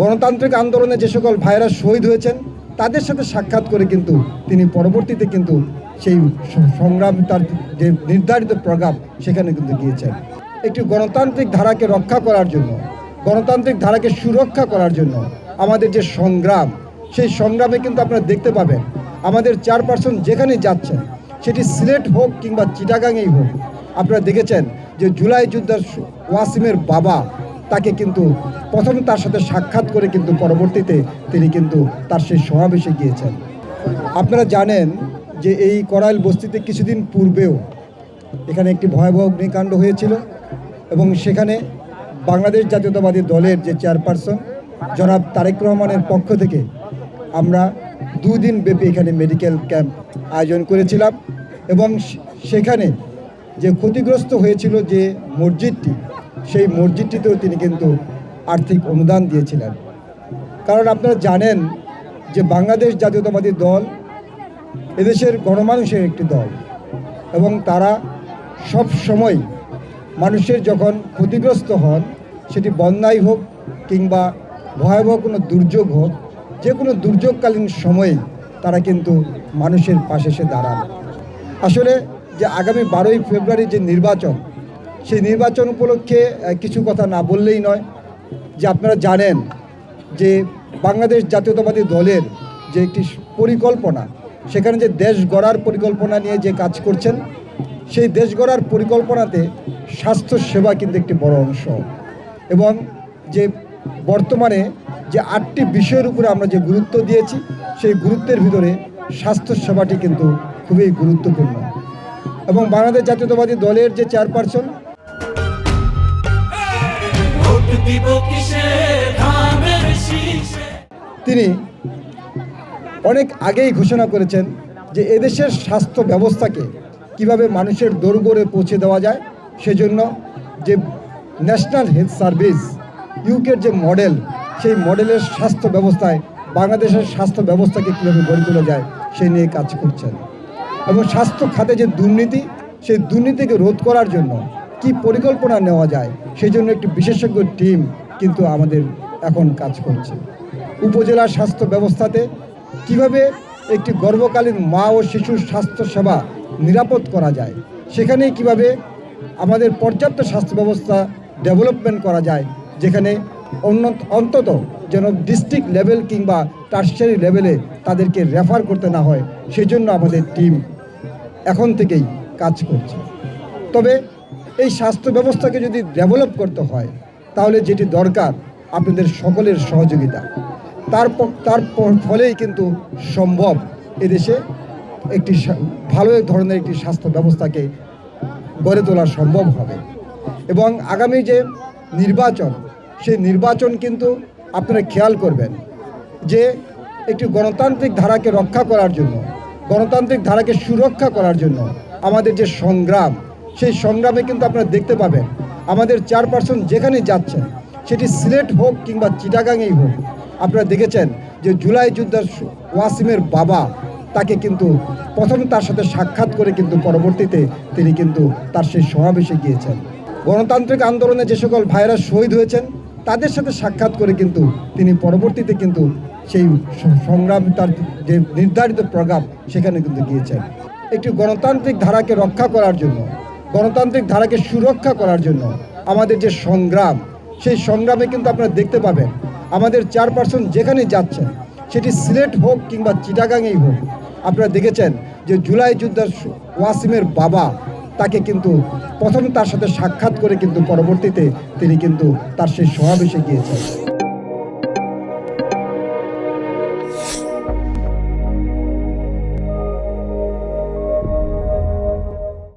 গণতান্ত্রিক আন্দোলনে যে সকল ভাইরা শহীদ হয়েছেন তাদের সাথে সাক্ষাৎ করে কিন্তু তিনি পরবর্তীতে কিন্তু সেই সংগ্রাম তার যে নির্ধারিত প্রোগ্রাম সেখানে কিন্তু গিয়েছেন। একটি গণতান্ত্রিক ধারাকে রক্ষা করার জন্য, গণতান্ত্রিক ধারাকে সুরক্ষা করার জন্য আমাদের যে সংগ্রাম, সেই সংগ্রামে কিন্তু আপনারা দেখতে পাবেন আমাদের চেয়ারপারসন যেখানে যাচ্ছেন, সেটি সিলেট হোক কিংবা চিটাগাংয়েই হোক, আপনারা দেখেছেন যে জুলাই যোদ্ধার ওয়াসিমের বাবা তাকে কিন্তু প্রথম তার সাথে সাক্ষাৎ করে কিন্তু পরবর্তীতে তিনি কিন্তু তার সেই সমাবেশে গিয়েছেন। আপনারা জানেন যে এই করাইল বস্তিতে কিছুদিন পূর্বেও এখানে একটি ভয়াবহ অগ্নিকাণ্ড হয়েছিল এবং সেখানে বাংলাদেশ জাতীয়তাবাদী দলের যে চেয়ারপারসন জনাব তারেক রহমানের পক্ষ থেকে আমরা 2 দিন ব্যাপী এখানে মেডিকেল ক্যাম্প আয়োজন করেছিলাম এবং সেখানে যে ক্ষতিগ্রস্ত হয়েছিল যে মসজিদটি, সেই মসজিদটিতেও তিনি কিন্তু আর্থিক অনুদান দিয়েছিলেন। কারণ আপনারা জানেন যে বাংলাদেশ জাতীয়তাবাদী দল এদেশের গণমানুষের একটি দল এবং তারা সব সময় মানুষের যখন ক্ষতিগ্রস্ত হন, সেটি বন্যাই হোক কিংবা ভয়াবহ কোনো দুর্যোগ হোক, যে কোনো দুর্যোগকালীন সময়ে তারা কিন্তু মানুষের পাশে এসে দাঁড়ান। আসলে যে আগামী 12ই ফেব্রুয়ারি যে নির্বাচন, সেই নির্বাচন উপলক্ষে কিছু কথা না বললেই নয়। যে আপনারা জানেন যে বাংলাদেশ জাতীয়তাবাদী দলের যে একটি পরিকল্পনা, সেখানে যে দেশ গড়ার পরিকল্পনা নিয়ে যে কাজ করছেন, সেই দেশ গড়ার পরিকল্পনাতে স্বাস্থ্যসেবা কিন্তু একটি বড় অংশ এবং যে বর্তমানে যে 8টি বিষয়ের উপরে আমরা যে গুরুত্ব দিয়েছি, সেই গুরুত্বের ভিতরে স্বাস্থ্যসেবাটি কিন্তু খুবই গুরুত্বপূর্ণ। এবং বাংলাদেশ জাতীয়তাবাদী দলের যে চেয়ারপারসন তিনি অনেক আগেই ঘোষণা করেছেন যে এদেশের স্বাস্থ্য ব্যবস্থাকে কিভাবে মানুষের দোরগোড়ে পৌঁছে দেওয়া যায়, সেজন্য যে ন্যাশনাল হেলথ সার্ভিস ইউকের যে মডেল, সেই মডেলের স্বাস্থ্য ব্যবস্থায় বাংলাদেশের স্বাস্থ্য ব্যবস্থাকে কীভাবে গড়ে তোলা যায় সেই নিয়ে কাজ করছেন। এবং স্বাস্থ্য খাতে যে দুর্নীতি, সেই দুর্নীতিকে রোধ করার জন্য কি পরিকল্পনা নেওয়া যায় সেই জন্য একটি বিশেষজ্ঞ টিম কিন্তু আমাদের এখন কাজ করছে। উপজেলা স্বাস্থ্য ব্যবস্থাতে কিভাবে একটি গর্ভকালীন মা ও শিশুর স্বাস্থ্য সেবা নিরাপদ করা যায়, সেখানে কিভাবে আমাদের পর্যাপ্ত স্বাস্থ্য ব্যবস্থা ডেভেলপমেন্ট করা যায়, যেখানে অন্তত যেন ডিস্ট্রিক্ট লেভেল কিংবা টার্সিয়ারি লেভেলে তাদেরকে রেফার করতে না হয়, সেই জন্য আমাদের টিম এখন থেকেই কাজ করছে। তবে এই স্বাস্থ্য ব্যবস্থাকে যদি ডেভেলপ করতে হয়, তাহলে যেটি দরকার আপনাদের সকলের সহযোগিতা। তার ফলেই কিন্তু সম্ভব এদেশে একটি ভালো ধরনের একটি স্বাস্থ্য ব্যবস্থাকে গড়ে তোলা সম্ভব হবে। এবং আগামী যে নির্বাচন, সেই নির্বাচন কিন্তু আপনারা খেয়াল করবেন যে একটি গণতান্ত্রিক ধারাকে রক্ষা করার জন্য, গণতান্ত্রিক ধারাকে সুরক্ষা করার জন্য আমাদের যে সংগ্রাম, সেই সংগ্রামে কিন্তু আপনারা দেখতে পাবেন আমাদের চেয়ারপারসন যেখানে যাচ্ছেন, সেটি সিলেট হোক কিংবা চিটাগাংয়েই হোক, আপনারা দেখেছেন যে জুলাই যোদ্ধার ওয়াসিমের বাবা তাকে কিন্তু প্রথম তার সাথে সাক্ষাৎ করে কিন্তু পরবর্তীতে তিনি কিন্তু তার সেই সমাবেশে গিয়েছেন। গণতান্ত্রিক আন্দোলনে যে সকল ভাইরা শহীদ হয়েছেন তাদের সাথে সাক্ষাৎ করে কিন্তু তিনি পরবর্তীতে কিন্তু সেই সংগ্রাম তার যে নির্ধারিত প্রোগ্রাম সেখানে কিন্তু গিয়েছেন। একটি গণতান্ত্রিক ধারাকে রক্ষা করার জন্য, গণতান্ত্রিক ধারাকে সুরক্ষা করার জন্য আমাদের যে সংগ্রাম, সেই সংগ্রামে কিন্তু আপনারা দেখতে পাবেন আমাদের চেয়ারপারসন যেখানে যাচ্ছেন, সেটি সিলেট হোক কিংবা চিটাগাংয়েই হোক, আপনারা দেখেছেন যে জুলাই যোদ্ধার ওয়াসিমের বাবা তাকে কিন্তু প্রথম তার সাথে সাক্ষাৎ করে কিন্তু পরবর্তীতে তিনি কিন্তু তার সেই সমাবেশে গিয়েছেন।